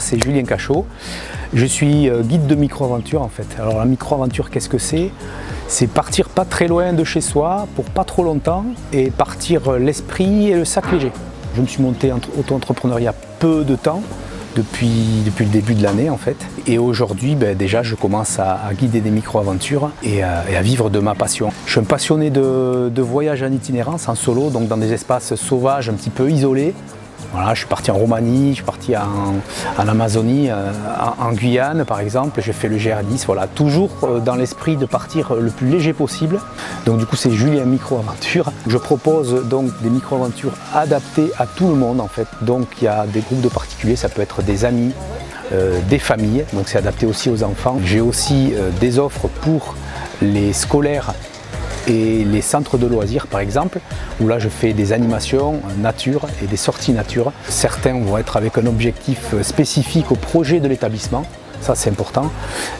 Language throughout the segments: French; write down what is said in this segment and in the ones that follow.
c'est Julien Cachot. Je suis guide de micro-aventure en fait. Alors la micro-aventure, qu'est-ce que c'est? C'est partir pas très loin de chez soi pour pas trop longtemps et partir l'esprit et le sac léger. Je me suis monté auto-entrepreneur il y a peu de temps, depuis le début de l'année en fait. Et aujourd'hui, déjà, je commence à guider des micro-aventures et à vivre de ma passion. Je suis un passionné de voyage en itinérance, en solo, donc dans des espaces sauvages, un petit peu isolés. Voilà, je suis parti en Roumanie, je suis parti en Amazonie, en Guyane par exemple, j'ai fait le GR10, voilà, toujours dans l'esprit de partir le plus léger possible. Donc du coup c'est Julien Micro-Aventure. Je propose donc des micro-aventures adaptées à tout le monde en fait. Donc il y a des groupes de particuliers, ça peut être des amis, des familles, donc c'est adapté aussi aux enfants. J'ai aussi des offres pour les scolaires et les centres de loisirs par exemple, où là je fais des animations nature et des sorties nature. Certains vont être avec un objectif spécifique au projet de l'établissement, ça c'est important.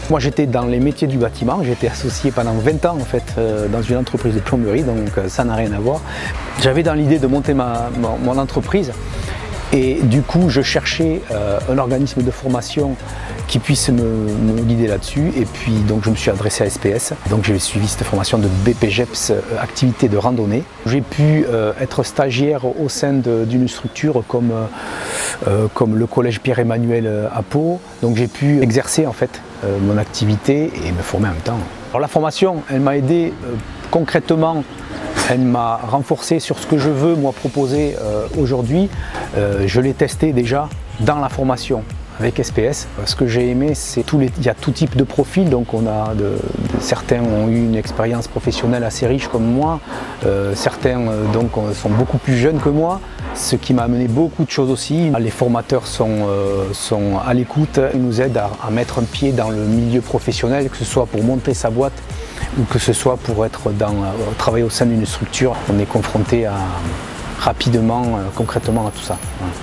Moi j'étais dans les métiers du bâtiment, j'étais associé pendant 20 ans en fait dans une entreprise de plomberie, donc ça n'a rien à voir. J'avais dans l'idée de monter mon entreprise. Et du coup, je cherchais un organisme de formation qui puisse me guider là-dessus. Et puis, donc, je me suis adressé à SPS. Donc, j'ai suivi cette formation de BPGEPS, activité de randonnée. J'ai pu être stagiaire au sein d'une structure comme le collège Pierre-Emmanuel à Pau. Donc, j'ai pu exercer en fait mon activité et me former en même temps. Alors, la formation, elle m'a aidé concrètement. Elle m'a renforcé sur ce que je veux moi proposer aujourd'hui. Je l'ai testé déjà dans la formation avec SPS. Ce que j'ai aimé, c'est il y a tout type de profil. Donc certains ont eu une expérience professionnelle assez riche comme moi. Certains donc sont beaucoup plus jeunes que moi. Ce qui m'a amené beaucoup de choses aussi. Les formateurs sont à l'écoute. Ils nous aident à mettre un pied dans le milieu professionnel, que ce soit pour monter sa boîte ou que ce soit pour travailler au sein d'une structure. On est confronté rapidement, concrètement à tout ça. Voilà.